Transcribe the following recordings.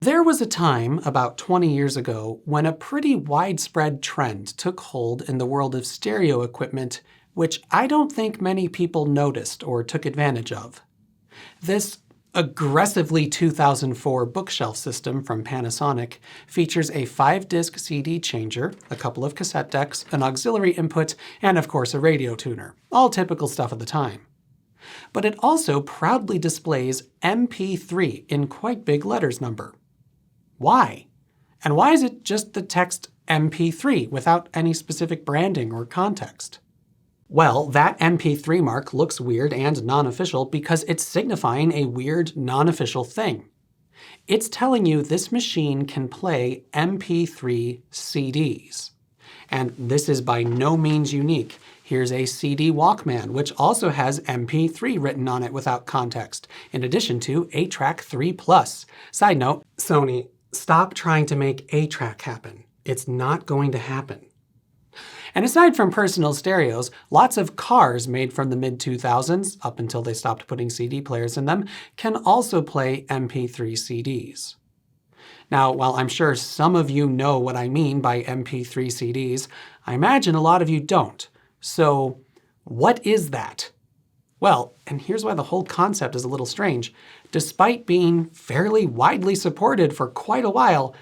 There was a time, about 20 years ago, when a pretty widespread trend took hold in the world of stereo equipment, which I don't think many people noticed or took advantage of. This aggressively 2004 bookshelf system from Panasonic features a 5-disc CD changer, a couple of cassette decks, an auxiliary input, and of course a radio tuner. All typical stuff of the time. But it also proudly displays MP3 in quite big letters number. Why? And why is it just the text MP3 without any specific branding or context? Well, that MP3 mark looks weird and non-official because it's signifying a weird, non-official thing. It's telling you this machine can play MP3 CDs. And this is by no means unique. Here's a CD Walkman, which also has MP3 written on it without context, in addition to 8-track 3+. Side note, Sony, stop trying to make 8-track happen. It's not going to happen. And aside from personal stereos, lots of cars made from the mid-2000s, up until they stopped putting CD players in them, can also play MP3 CDs. Now, while I'm sure some of you know what I mean by MP3 CDs, I imagine a lot of you don't. So, what is that? Well, and here's why the whole concept is a little strange. Despite being fairly widely supported for quite a while,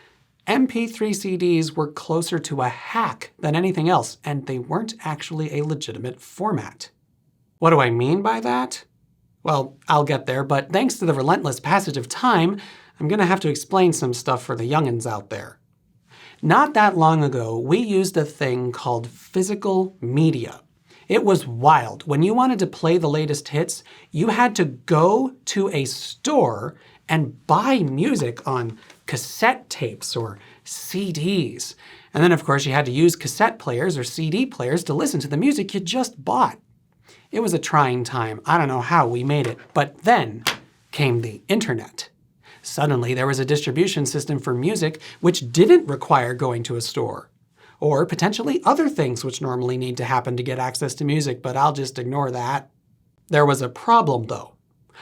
MP3 CDs were closer to a hack than anything else, and they weren't actually a legitimate format. What do I mean by that? Well, I'll get there, but thanks to the relentless passage of time, I'm gonna have to explain some stuff for the youngins out there. Not that long ago, we used a thing called physical media. It was wild. When you wanted to play the latest hits, you had to go to a store and buy music on cassette tapes or CDs. And then of course you had to use cassette players or CD players to listen to the music you just bought. It was a trying time. I don't know how we made it. But then came the internet. Suddenly there was a distribution system for music which didn't require going to a store. Or potentially other things which normally need to happen to get access to music, but I'll just ignore that. There was a problem though.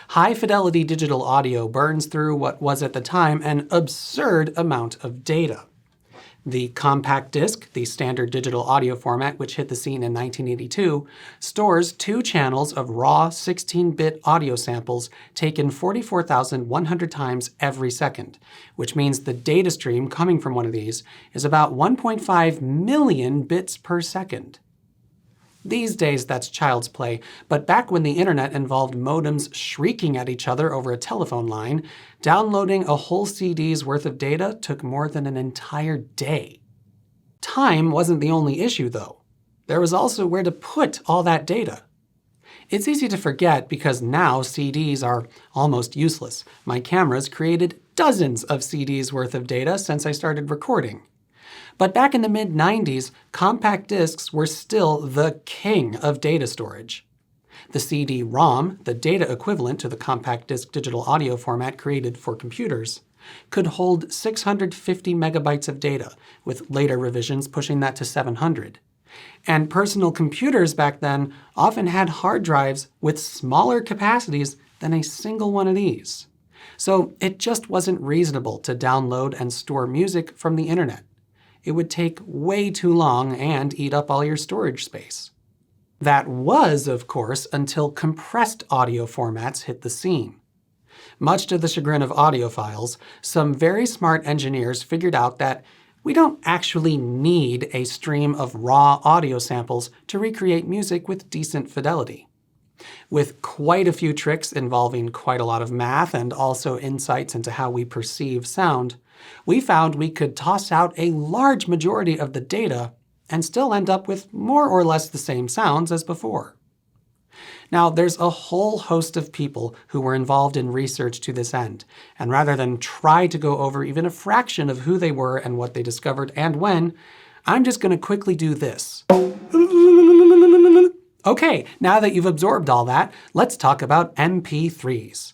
High-fidelity digital audio burns through what was at the time an absurd amount of data. The compact disc, the standard digital audio format which hit the scene in 1982, stores 2 channels of raw 16-bit audio samples taken 44,100 times every second, which means the data stream coming from one of these is about 1.5 million bits per second. These days, that's child's play, but back when the internet involved modems shrieking at each other over a telephone line, downloading a whole CD's worth of data took more than an entire day. Time wasn't the only issue, though. There was also where to put all that data. It's easy to forget because now CDs are almost useless. My camera's created dozens of CDs worth of data since I started recording. But back in the mid-90s, compact discs were still the king of data storage. The CD-ROM, the data equivalent to the compact disc digital audio format created for computers, could hold 650 megabytes of data, with later revisions pushing that to 700. And personal computers back then often had hard drives with smaller capacities than a single one of these. So it just wasn't reasonable to download and store music from the internet. It would take way too long and eat up all your storage space. That was, of course, until compressed audio formats hit the scene. Much to the chagrin of audiophiles, some very smart engineers figured out that we don't actually need a stream of raw audio samples to recreate music with decent fidelity. With quite a few tricks involving quite a lot of math and also insights into how we perceive sound, we found we could toss out a large majority of the data and still end up with more or less the same sounds as before. Now, there's a whole host of people who were involved in research to this end, and rather than try to go over even a fraction of who they were and what they discovered and when, I'm just going to quickly do this. Okay, now that you've absorbed all that, let's talk about MP3s.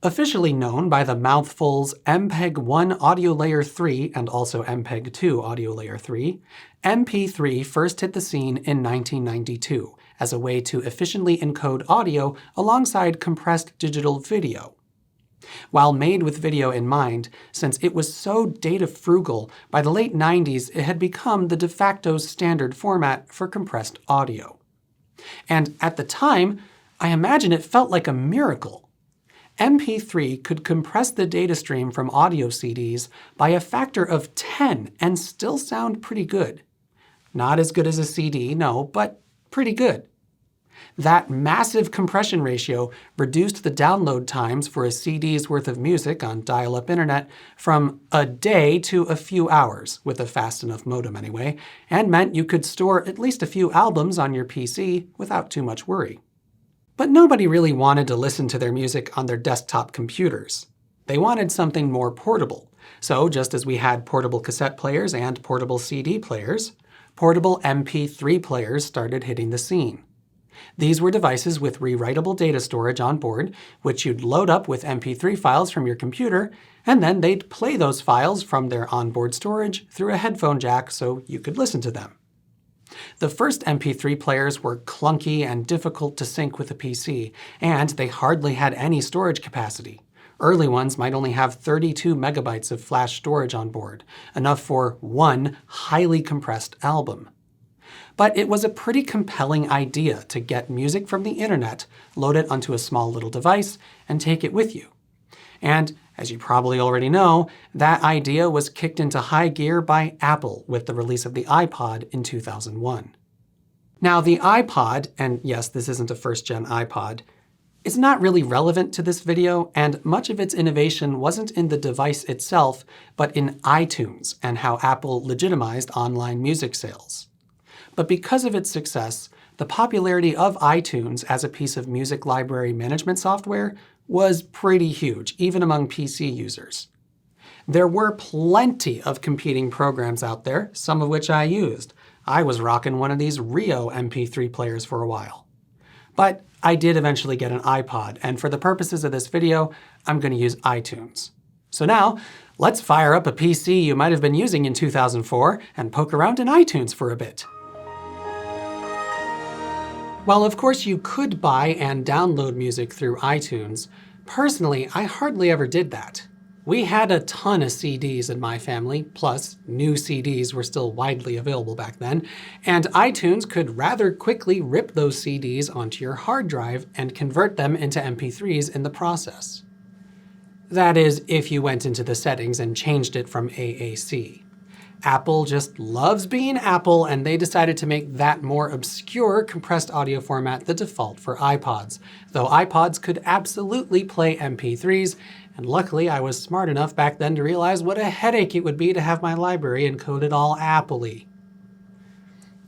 Officially known by the mouthfuls MPEG-1 Audio Layer 3 and also MPEG-2 Audio Layer 3, MP3 first hit the scene in 1992 as a way to efficiently encode audio alongside compressed digital video. While made with video in mind, since it was so data frugal, by the late 90s it had become the de facto standard format for compressed audio. And at the time, I imagine it felt like a miracle. MP3 could compress the data stream from audio CDs by a factor of 10 and still sound pretty good. Not as good as a CD, no, but pretty good. That massive compression ratio reduced the download times for a CD's worth of music on dial-up internet from a day to a few hours, with a fast enough modem anyway, and meant you could store at least a few albums on your PC without too much worry. But nobody really wanted to listen to their music on their desktop computers. They wanted something more portable. So just as we had portable cassette players and portable CD players, portable MP3 players started hitting the scene. These were devices with rewritable data storage on board, which you'd load up with MP3 files from your computer, and then they'd play those files from their onboard storage through a headphone jack so you could listen to them. The first MP3 players were clunky and difficult to sync with a PC, and they hardly had any storage capacity. Early ones might only have 32 megabytes of flash storage on board, enough for one highly compressed album. But it was a pretty compelling idea to get music from the internet, load it onto a small little device, and take it with you. And, as you probably already know, that idea was kicked into high gear by Apple with the release of the iPod in 2001. Now the iPod, and yes, this isn't a first-gen iPod, is not really relevant to this video, and much of its innovation wasn't in the device itself, but in iTunes and how Apple legitimized online music sales. But because of its success, the popularity of iTunes as a piece of music library management software was pretty huge, even among PC users. There were plenty of competing programs out there, some of which I used. I was rocking one of these Rio MP3 players for a while. But I did eventually get an iPod, and for the purposes of this video, I'm going to use iTunes. So now, let's fire up a PC you might have been using in 2004 and poke around in iTunes for a bit. While of course you could buy and download music through iTunes, personally I hardly ever did that. We had a ton of CDs in my family, plus new CDs were still widely available back then, and iTunes could rather quickly rip those CDs onto your hard drive and convert them into MP3s in the process. That is, if you went into the settings and changed it from AAC. Apple just loves being Apple, and they decided to make that more obscure compressed audio format the default for iPods, though iPods could absolutely play MP3s, and luckily I was smart enough back then to realize what a headache it would be to have my library encoded all Apple-y.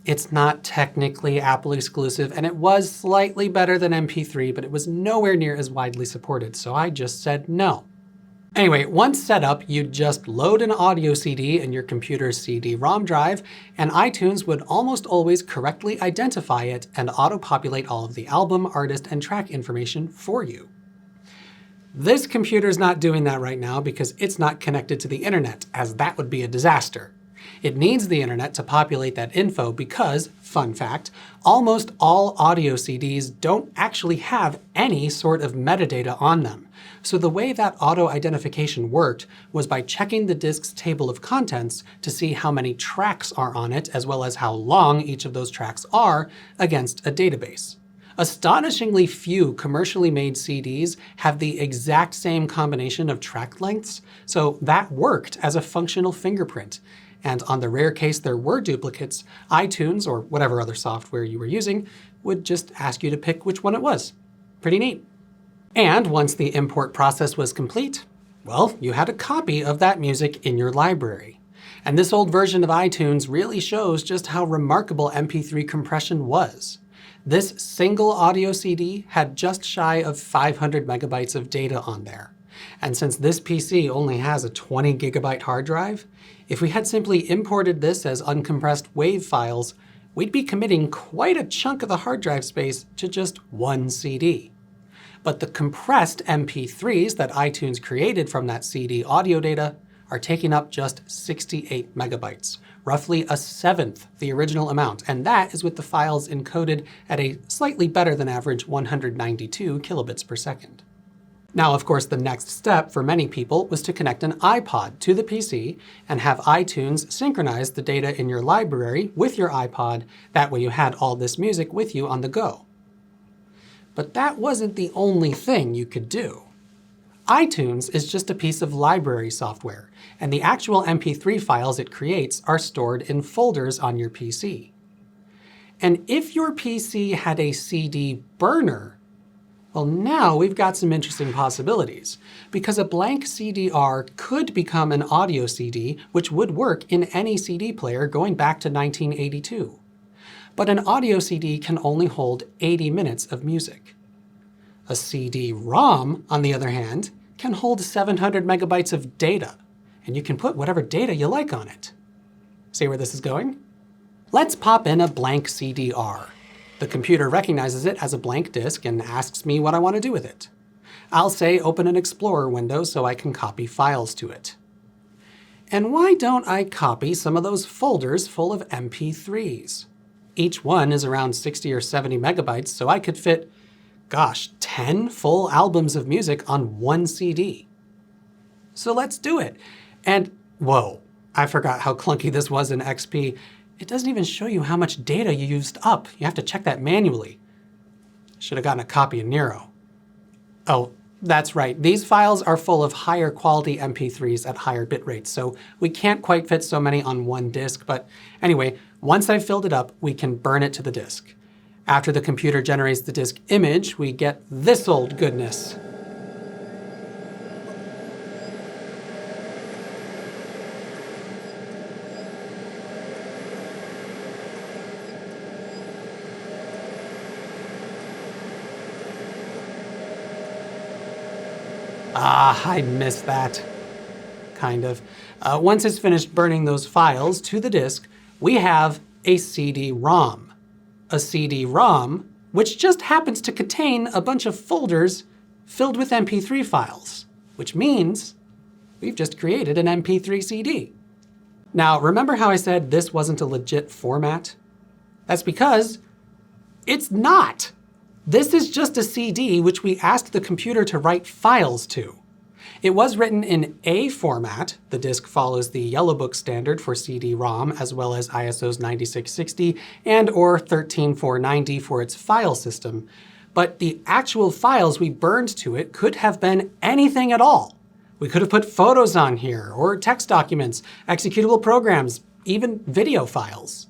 It's not technically Apple exclusive, and it was slightly better than MP3, but it was nowhere near as widely supported, so I just said no. Anyway, once set up, you'd just load an audio CD in your computer's CD-ROM drive, and iTunes would almost always correctly identify it and auto-populate all of the album, artist, and track information for you. This computer's not doing that right now because it's not connected to the internet, as that would be a disaster. It needs the internet to populate that info because, fun fact, almost all audio CDs don't actually have any sort of metadata on them. So the way that auto-identification worked was by checking the disk's table of contents to see how many tracks are on it, as well as how long each of those tracks are, against a database. Astonishingly few commercially made CDs have the exact same combination of track lengths, so that worked as a functional fingerprint. And on the rare case there were duplicates, iTunes, or whatever other software you were using, would just ask you to pick which one it was. Pretty neat. And once the import process was complete, well, you had a copy of that music in your library. And this old version of iTunes really shows just how remarkable MP3 compression was. This single audio CD had just shy of 500 megabytes of data on there. And since this PC only has a 20 gigabyte hard drive, if we had simply imported this as uncompressed WAV files, we'd be committing quite a chunk of the hard drive space to just one CD. But the compressed MP3s that iTunes created from that CD audio data are taking up just 68 megabytes, roughly a seventh the original amount, and that is with the files encoded at a slightly better than average 192 kilobits per second. Now, of course, the next step for many people was to connect an iPod to the PC and have iTunes synchronize the data in your library with your iPod. That way you had all this music with you on the go. But that wasn't the only thing you could do. iTunes is just a piece of library software, and the actual MP3 files it creates are stored in folders on your PC. And if your PC had a CD burner, well, now we've got some interesting possibilities, because a blank CDR could become an audio CD, which would work in any CD player going back to 1982. But an audio CD can only hold 80 minutes of music. A CD-ROM, on the other hand, can hold 700 megabytes of data, and you can put whatever data you like on it. See where this is going? Let's pop in a blank CDR. The computer recognizes it as a blank disk and asks me what I want to do with it. I'll say open an Explorer window so I can copy files to it. And why don't I copy some of those folders full of MP3s? Each one is around 60 or 70 megabytes, so I could fit, gosh, 10 full albums of music on one CD. So let's do it. And whoa, I forgot how clunky this was in XP. It doesn't even show you how much data you used up. You have to check that manually. Should have gotten a copy of Nero. Oh, that's right. These files are full of higher quality MP3s at higher bit rates, so we can't quite fit so many on one disk. But anyway, once I've filled it up, we can burn it to the disk. After the computer generates the disk image, we get this old goodness. Ah, I missed that. Kind of. Once it's finished burning those files to the disk, we have a CD-ROM. A CD-ROM, which just happens to contain a bunch of folders filled with MP3 files, which means we've just created an MP3 CD. Now, remember how I said this wasn't a legit format? That's because it's not. This is just a CD which we asked the computer to write files to. It was written in A format. The disk follows the Yellow Book standard for CD-ROM, as well as ISO's 9660 and or 13490 for its file system. But the actual files we burned to it could have been anything at all. We could have put photos on here, or text documents, executable programs, even video files.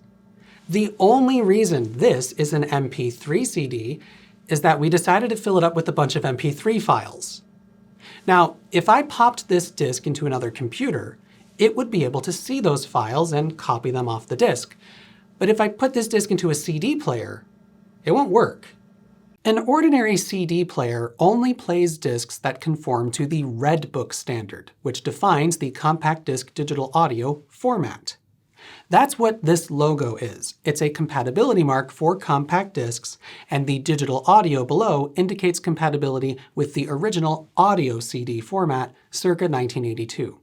The only reason this is an MP3 CD is that we decided to fill it up with a bunch of MP3 files. Now, if I popped this disk into another computer, it would be able to see those files and copy them off the disk. But if I put this disk into a CD player, it won't work. An ordinary CD player only plays disks that conform to the Red Book standard, which defines the compact disc digital audio format. That's what this logo is. It's a compatibility mark for compact discs, and the digital audio below indicates compatibility with the original audio CD format circa 1982.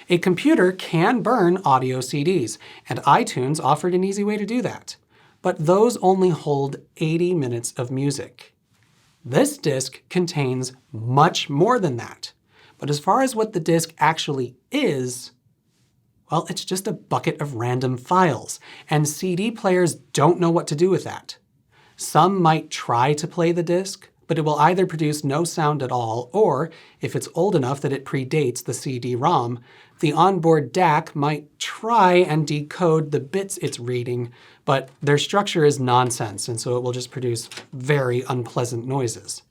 A computer can burn audio CDs, and iTunes offered an easy way to do that. But those only hold 80 minutes of music. This disk contains much more than that. But as far as what the disk actually is, well, it's just a bucket of random files, and CD players don't know what to do with that. Some might try to play the disc, but it will either produce no sound at all, or, if it's old enough that it predates the CD-ROM, the onboard DAC might try and decode the bits it's reading, but their structure is nonsense, and so it will just produce very unpleasant noises.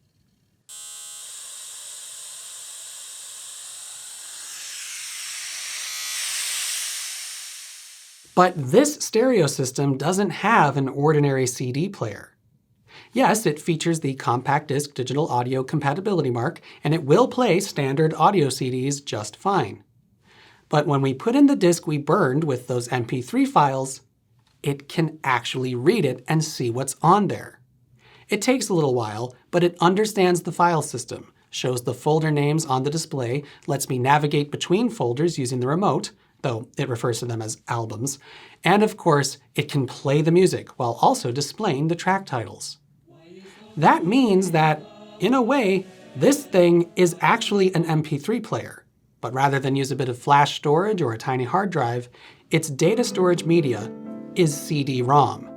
But this stereo system doesn't have an ordinary CD player. Yes, it features the compact disc digital audio compatibility mark, and it will play standard audio CDs just fine. But when we put in the disc we burned with those MP3 files, it can actually read it and see what's on there. It takes a little while, but it understands the file system, shows the folder names on the display, lets me navigate between folders using the remote, though it refers to them as albums, and of course, it can play the music while also displaying the track titles. That means that, in a way, This thing is actually an MP3 player, but rather than use a bit of flash storage or a tiny hard drive, its data storage media is CD-ROM.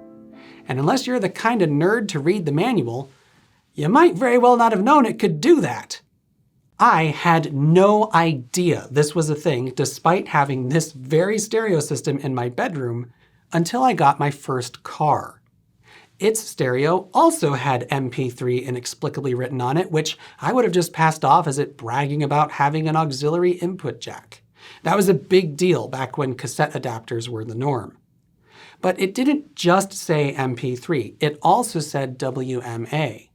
And unless you're the kind of nerd to read the manual, you might very well not have known it could do that. I had no idea this was a thing despite having this very stereo system in my bedroom until I got my first car. Its stereo also had MP3 inexplicably written on it, which I would have just passed off as it bragging about having an auxiliary input jack. That was a big deal back when cassette adapters were the norm. But it didn't just say MP3, it also said WMA.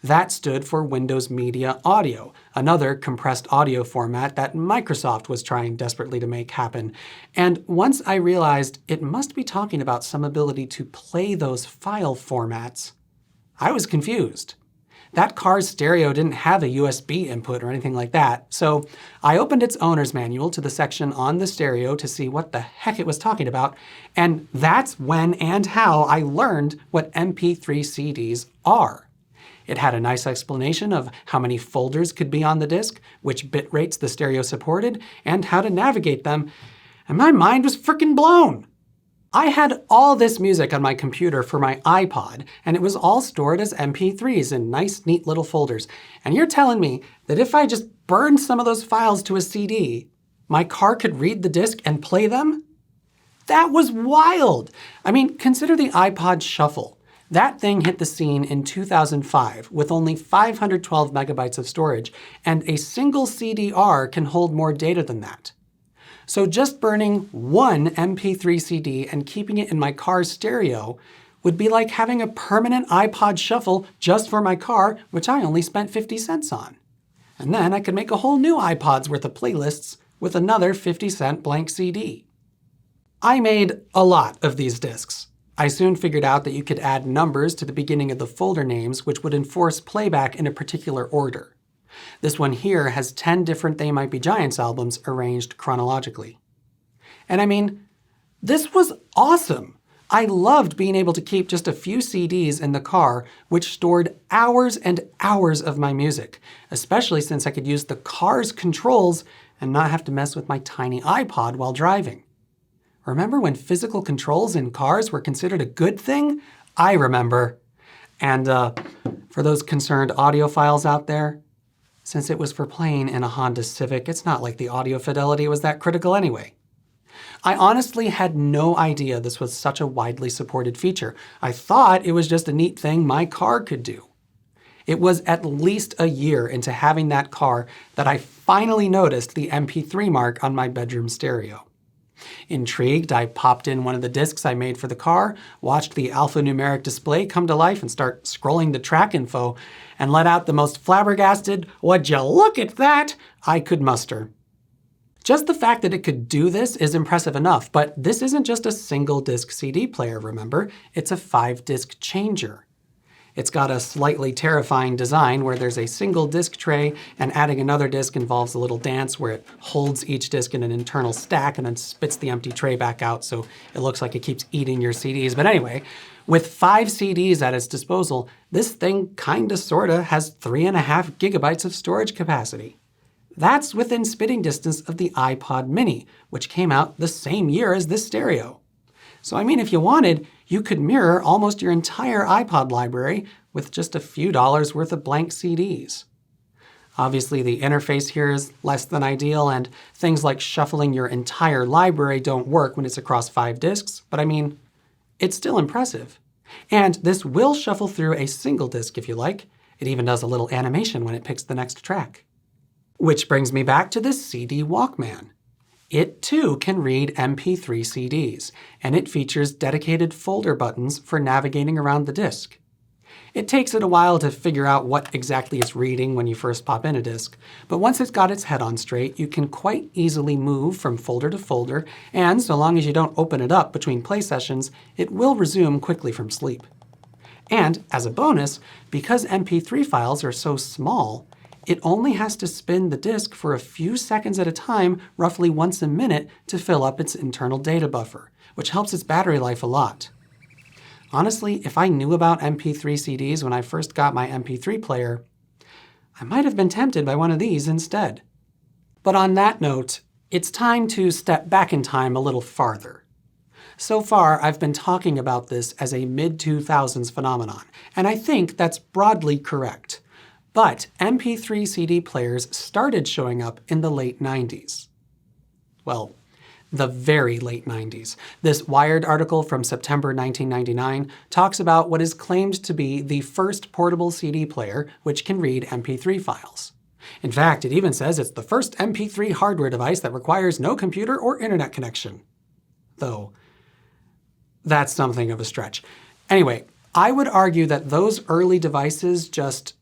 That stood for Windows Media Audio, another compressed audio format that Microsoft was trying desperately to make happen. And once I realized it must be talking about some ability to play those file formats, I was confused. That car's stereo didn't have a USB input or anything like that, so I opened its owner's manual to the section on the stereo to see what the heck it was talking about, and that's when and how I learned what MP3 CDs are. It had a nice explanation of how many folders could be on the disc, which bit rates the stereo supported, and how to navigate them, and my mind was frickin' blown! I had all this music on my computer for my iPod, and it was all stored as MP3s in nice, neat little folders. And you're telling me that if I just burned some of those files to a CD, my car could read the disc and play them? That was wild! I mean, consider the iPod Shuffle. That thing hit the scene in 2005 with only 512 megabytes of storage, and a single CD-R can hold more data than that. So just burning one MP3 CD and keeping it in my car's stereo would be like having a permanent iPod Shuffle just for my car, which I only spent 50 cents on. And then I could make a whole new iPod's worth of playlists with another 50-cent blank CD. I made a lot of these discs. I soon figured out that you could add numbers to the beginning of the folder names, which would enforce playback in a particular order. This one here has 10 different They Might Be Giants albums arranged chronologically. And I mean, this was awesome! I loved being able to keep just a few CDs in the car, which stored hours and hours of my music, especially since I could use the car's controls and not have to mess with my tiny iPod while driving. Remember when physical controls in cars were considered a good thing? I remember. And for those concerned audiophiles out there, since it was for playing in a Honda Civic, it's not like the audio fidelity was that critical anyway. I honestly had no idea this was such a widely supported feature. I thought it was just a neat thing my car could do. It was at least a year into having that car that I finally noticed the MP3 mark on my bedroom stereo. Intrigued, I popped in one of the discs I made for the car, watched the alphanumeric display come to life and start scrolling the track info, and let out the most flabbergasted, "Would you look at that?" I could muster. Just the fact that it could do this is impressive enough, but this isn't just a single disc CD player, remember? It's a 5-disc changer. It's got a slightly terrifying design where there's a single disc tray, and adding another disc involves a little dance where it holds each disc in an internal stack and then spits the empty tray back out so it looks like it keeps eating your CDs. But anyway, with 5 CDs at its disposal, this thing kinda sorta has 3.5 gigabytes of storage capacity. That's within spitting distance of the iPod mini, which came out the same year as this stereo. So I mean, if you wanted, you could mirror almost your entire iPod library with just a few dollars worth of blank CDs. Obviously, the interface here is less than ideal, and things like shuffling your entire library don't work when it's across 5 discs, but I mean, it's still impressive. And this will shuffle through a single disc if you like. It even does a little animation when it picks the next track. Which brings me back to this CD Walkman. It too can read MP3 CDs, and it features dedicated folder buttons for navigating around the disc. It takes it a while to figure out what exactly it's reading when you first pop in a disc, but once it's got its head on straight, you can quite easily move from folder to folder, and so long as you don't open it up between play sessions, it will resume quickly from sleep. And as a bonus, because MP3 files are so small, it only has to spin the disk for a few seconds at a time, roughly once a minute, to fill up its internal data buffer, which helps its battery life a lot. Honestly, if I knew about MP3 CDs when I first got my MP3 player, I might have been tempted by one of these instead. But on that note, it's time to step back in time a little farther. So far, I've been talking about this as a mid-2000s phenomenon, and I think that's broadly correct. But MP3 CD players started showing up in the late 90s. Well, the very late 90s. This Wired article from September 1999 talks about what is claimed to be the first portable CD player which can read MP3 files. In fact, it even says it's the first MP3 hardware device that requires no computer or internet connection. Though, that's something of a stretch. Anyway, I would argue that those early devices just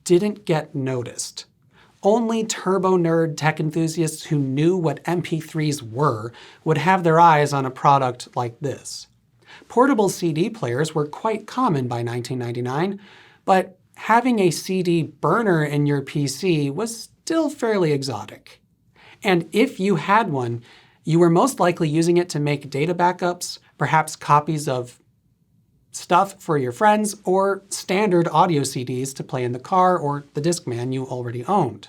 didn't get noticed. Only turbo-nerd tech enthusiasts who knew what MP3s were would have their eyes on a product like this. Portable CD players were quite common by 1999, but having a CD burner in your PC was still fairly exotic. And if you had one, you were most likely using it to make data backups, perhaps copies of stuff for your friends, or standard audio CDs to play in the car or the Discman you already owned.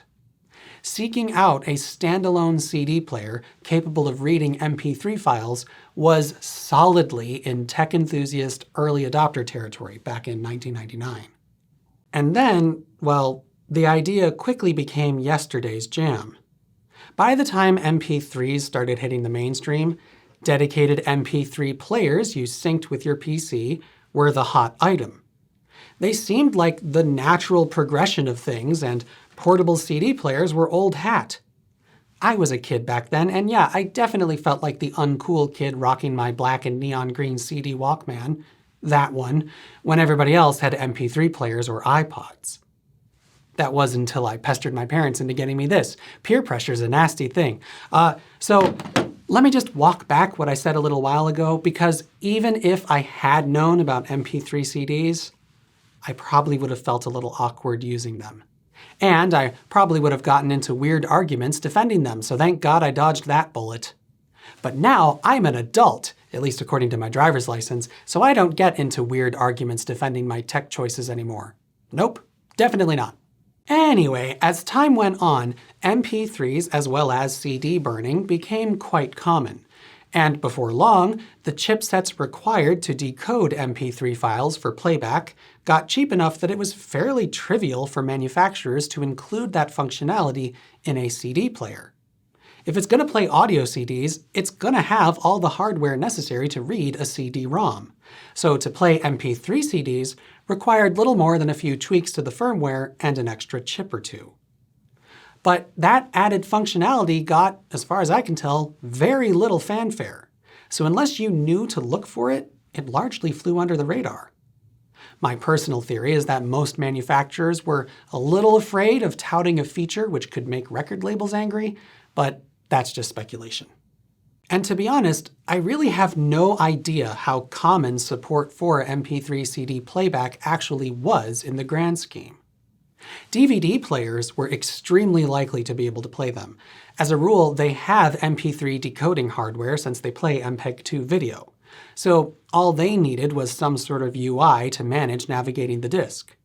Seeking out a standalone CD player capable of reading MP3 files was solidly in tech enthusiast early adopter territory back in 1999. And then, well, the idea quickly became yesterday's jam. By the time MP3s started hitting the mainstream, dedicated MP3 players you synced with your PC were the hot item. They seemed like the natural progression of things, and portable CD players were old hat. I was a kid back then, and yeah, I definitely felt like the uncool kid rocking my black and neon green CD Walkman, that one, when everybody else had MP3 players or iPods. That was until I pestered my parents into getting me this. Peer pressure's a nasty thing. So let me just walk back what I said a little while ago, because even if I had known about MP3 CDs, I probably would have felt a little awkward using them. And I probably would have gotten into weird arguments defending them, so thank God I dodged that bullet. But now I'm an adult, at least according to my driver's license, so I don't get into weird arguments defending my tech choices anymore. Nope, definitely not. Anyway, as time went on, MP3s as well as CD burning became quite common. And before long, the chipsets required to decode MP3 files for playback got cheap enough that it was fairly trivial for manufacturers to include that functionality in a CD player. If it's going to play audio CDs, it's going to have all the hardware necessary to read a CD-ROM. So to play MP3 CDs required little more than a few tweaks to the firmware and an extra chip or two. But that added functionality got, as far as I can tell, very little fanfare. So unless you knew to look for it, it largely flew under the radar. My personal theory is that most manufacturers were a little afraid of touting a feature which could make record labels angry, but that's just speculation. And to be honest, I really have no idea how common support for MP3 CD playback actually was in the grand scheme. DVD players were extremely likely to be able to play them. As a rule, they have MP3 decoding hardware since they play MPEG-2 video. So all they needed was some sort of UI to manage navigating the disc.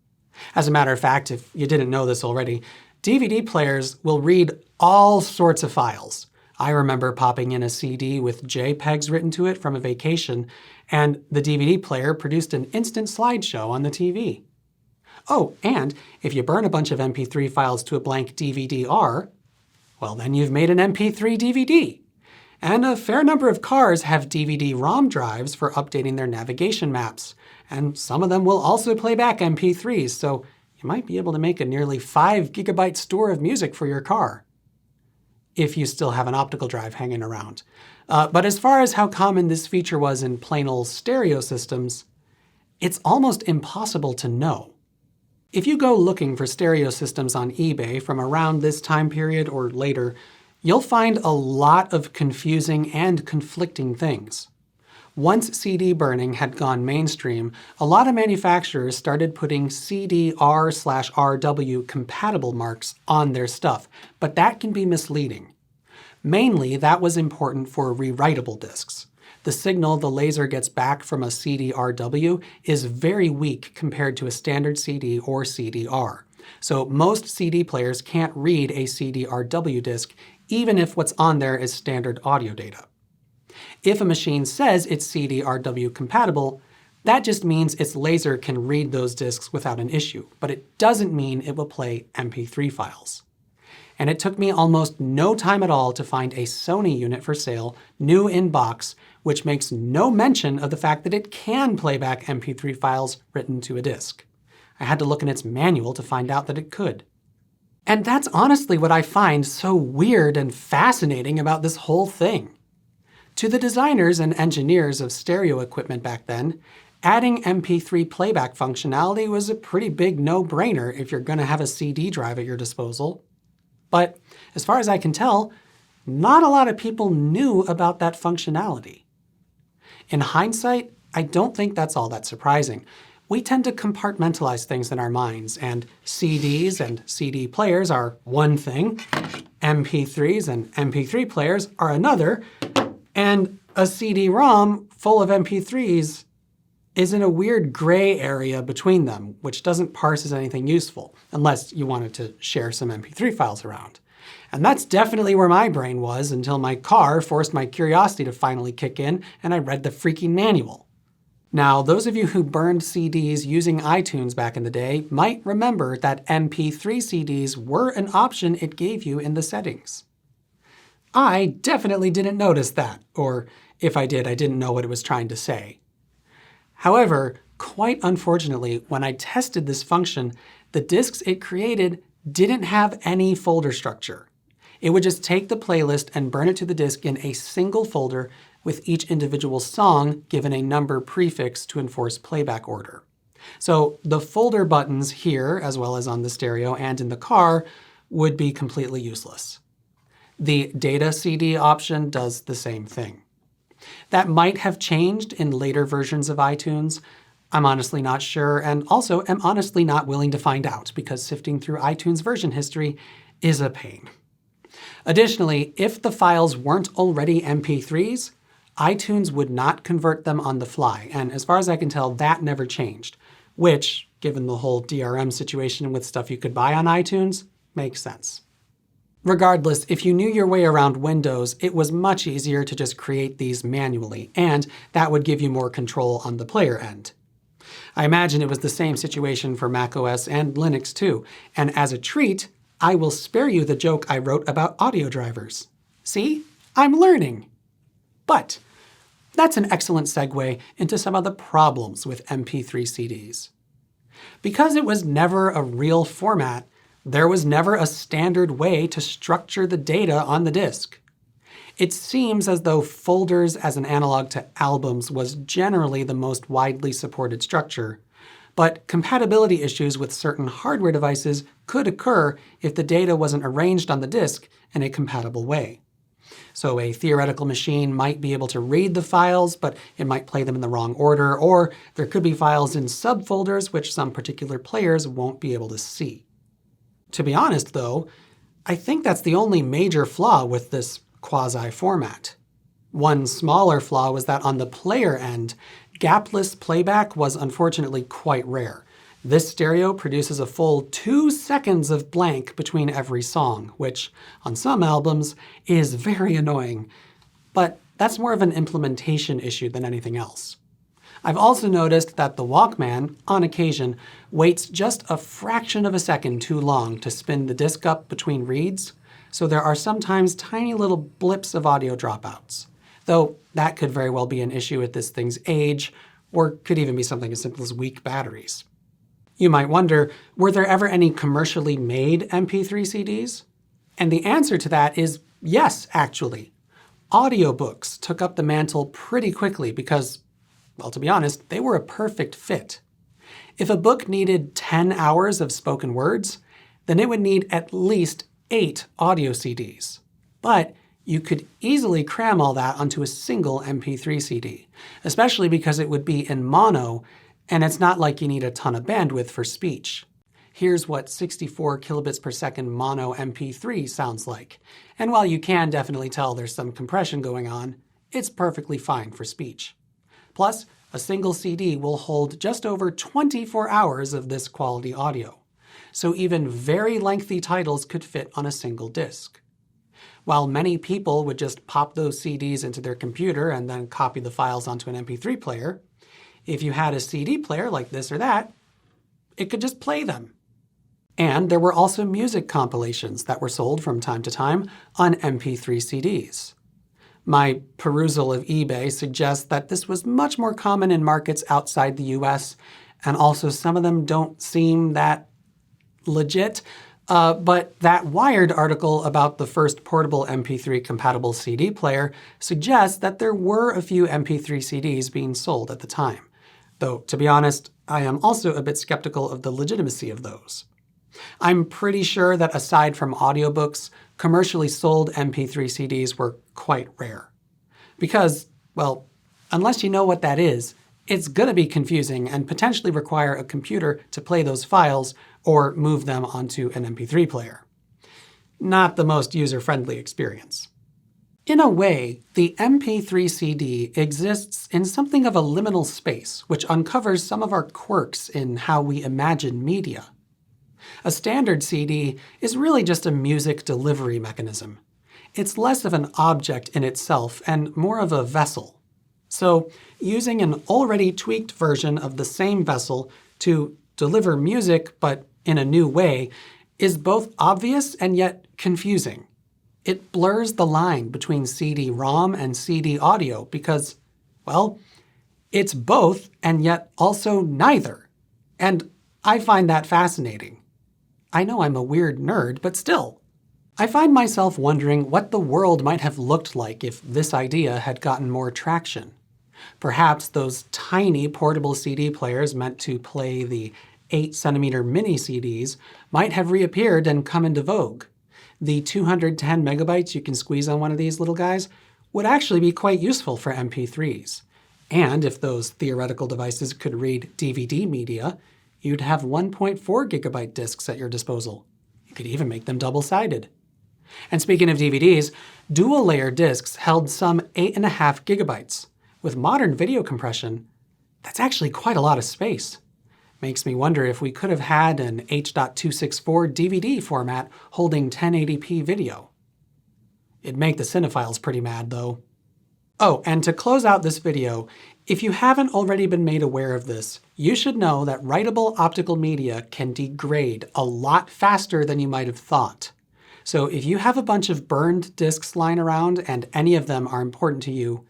As a matter of fact, if you didn't know this already, DVD players will read all sorts of files. I remember popping in a CD with JPEGs written to it from a vacation, and the DVD player produced an instant slideshow on the TV. Oh, and if you burn a bunch of MP3 files to a blank DVD-R, well then you've made an MP3 DVD. And a fair number of cars have DVD-ROM drives for updating their navigation maps, and some of them will also play back MP3s, so you might be able to make a nearly 5 GB store of music for your car. If you still have an optical drive hanging around. But as far as how common this feature was in plain old stereo systems, it's almost impossible to know. If you go looking for stereo systems on eBay from around this time period or later, you'll find a lot of confusing and conflicting things. Once CD burning had gone mainstream, a lot of manufacturers started putting CD-R/RW compatible marks on their stuff, but that can be misleading. Mainly, that was important for rewritable discs. The signal the laser gets back from a CD-RW is very weak compared to a standard CD or CD-R. So most CD players can't read a CD-RW disc, even if what's on there is standard audio data. If a machine says it's CD-RW compatible, that just means its laser can read those discs without an issue, but it doesn't mean it will play MP3 files. And it took me almost no time at all to find a Sony unit for sale, new in box, which makes no mention of the fact that it can play back MP3 files written to a disc. I had to look in its manual to find out that it could. And that's honestly what I find so weird and fascinating about this whole thing. To the designers and engineers of stereo equipment back then, adding MP3 playback functionality was a pretty big no-brainer if you're going to have a CD drive at your disposal. But as far as I can tell, not a lot of people knew about that functionality. In hindsight, I don't think that's all that surprising. We tend to compartmentalize things in our minds, and CDs and CD players are one thing, MP3s and MP3 players are another, and a CD-ROM full of MP3s is in a weird gray area between them, which doesn't parse as anything useful, unless you wanted to share some MP3 files around. And that's definitely where my brain was until my car forced my curiosity to finally kick in and I read the freaking manual. Now, those of you who burned CDs using iTunes back in the day might remember that MP3 CDs were an option it gave you in the settings. I definitely didn't notice that, or if I did, I didn't know what it was trying to say. However, quite unfortunately, when I tested this function, the disks it created didn't have any folder structure. It would just take the playlist and burn it to the disk in a single folder with each individual song given a number prefix to enforce playback order. So the folder buttons here, as well as on the stereo and in the car, would be completely useless. The data CD option does the same thing. That might have changed in later versions of iTunes. I'm honestly not sure, and also am honestly not willing to find out, because sifting through iTunes version history is a pain. Additionally, if the files weren't already MP3s, iTunes would not convert them on the fly, and as far as I can tell, that never changed, which, given the whole DRM situation with stuff you could buy on iTunes, makes sense. Regardless, if you knew your way around Windows, it was much easier to just create these manually, and that would give you more control on the player end. I imagine it was the same situation for macOS and Linux too, and as a treat, I will spare you the joke I wrote about audio drivers. See? I'm learning! But that's an excellent segue into some of the problems with MP3 CDs. Because it was never a real format, there was never a standard way to structure the data on the disk. It seems as though folders as an analog to albums was generally the most widely supported structure, but compatibility issues with certain hardware devices could occur if the data wasn't arranged on the disk in a compatible way. So a theoretical machine might be able to read the files, but it might play them in the wrong order, or there could be files in subfolders which some particular players won't be able to see. To be honest, though, I think that's the only major flaw with this quasi-format. One smaller flaw was that on the player end, gapless playback was unfortunately quite rare. This stereo produces a full 2 seconds of blank between every song, which, on some albums, is very annoying. But that's more of an implementation issue than anything else. I've also noticed that the Walkman, on occasion, waits just a fraction of a second too long to spin the disc up between reads, so there are sometimes tiny little blips of audio dropouts. Though that could very well be an issue at this thing's age, or could even be something as simple as weak batteries. You might wonder, were there ever any commercially made MP3 CDs? And the answer to that is yes, actually. Audiobooks took up the mantle pretty quickly because, well, to be honest, they were a perfect fit. If a book needed 10 hours of spoken words, then it would need at least 8 audio CDs. But you could easily cram all that onto a single MP3 CD, especially because it would be in mono, and it's not like you need a ton of bandwidth for speech. Here's what 64 kilobits per second mono MP3 sounds like. And while you can definitely tell there's some compression going on, it's perfectly fine for speech. Plus, a single CD will hold just over 24 hours of this quality audio. so even very lengthy titles could fit on a single disc. While many people would just pop those CDs into their computer and then copy the files onto an MP3 player, if you had a CD player like this or that, it could just play them. And there were also music compilations that were sold from time to time on MP3 CDs. My perusal of eBay suggests that this was much more common in markets outside the US, and also some of them don't seem that legit. But that Wired article about the first portable MP3 compatible CD player suggests that there were a few MP3 CDs being sold at the time. Though, to be honest, I am also a bit skeptical of the legitimacy of those. I'm pretty sure that aside from audiobooks, commercially sold MP3 CDs were quite rare. Because, well, unless you know what that is, it's gonna be confusing and potentially require a computer to play those files or move them onto an MP3 player. Not the most user-friendly experience. In a way, the MP3 CD exists in something of a liminal space, which uncovers some of our quirks in how we imagine media. A standard CD is really just a music delivery mechanism. It's less of an object in itself and more of a vessel. So, using an already tweaked version of the same vessel to deliver music, but in a new way, is both obvious and yet confusing. It blurs the line between CD-ROM and CD audio because, well, it's both and yet also neither. And I find that fascinating. I know I'm a weird nerd, but still. I find myself wondering what the world might have looked like if this idea had gotten more traction. Perhaps those tiny portable CD players meant to play the 8cm mini CDs might have reappeared and come into vogue. The 210 megabytes you can squeeze on one of these little guys would actually be quite useful for MP3s. And if those theoretical devices could read DVD media, you'd have 1.4 gigabyte discs at your disposal. You could even make them double-sided. And speaking of DVDs, dual-layer discs held some 8.5 gigabytes. With modern video compression, that's actually quite a lot of space. Makes me wonder if we could have had an H.264 DVD format holding 1080p video. It'd make the cinephiles pretty mad, though. Oh, and to close out this video, if you haven't already been made aware of this, you should know that writable optical media can degrade a lot faster than you might have thought. So if you have a bunch of burned discs lying around and any of them are important to you,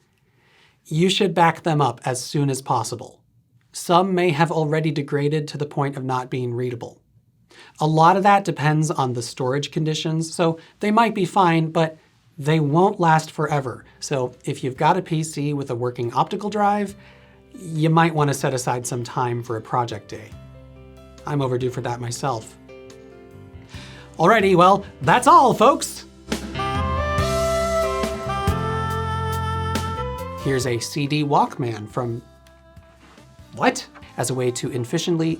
you should back them up as soon as possible. Some may have already degraded to the point of not being readable. A lot of that depends on the storage conditions, so they might be fine, but they won't last forever. So if you've got a PC with a working optical drive, you might want to set aside some time for a project day. I'm overdue for that myself. Alrighty, well, that's all, folks! Here's a CD Walkman from... what? As a way to efficiently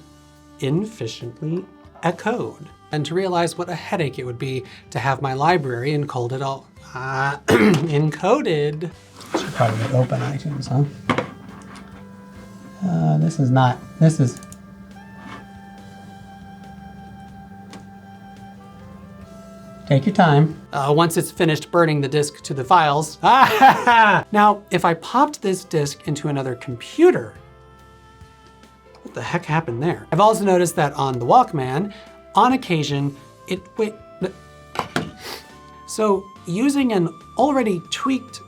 encode, and to realize what a headache it would be to have my library encoded all... encoded. Should probably open iTunes, huh? This is... Take your time. Once it's finished burning the disk to the files. Now, if I popped this disk into another computer, what the heck happened there? I've also noticed that on the Walkman, on occasion, So using an already tweaked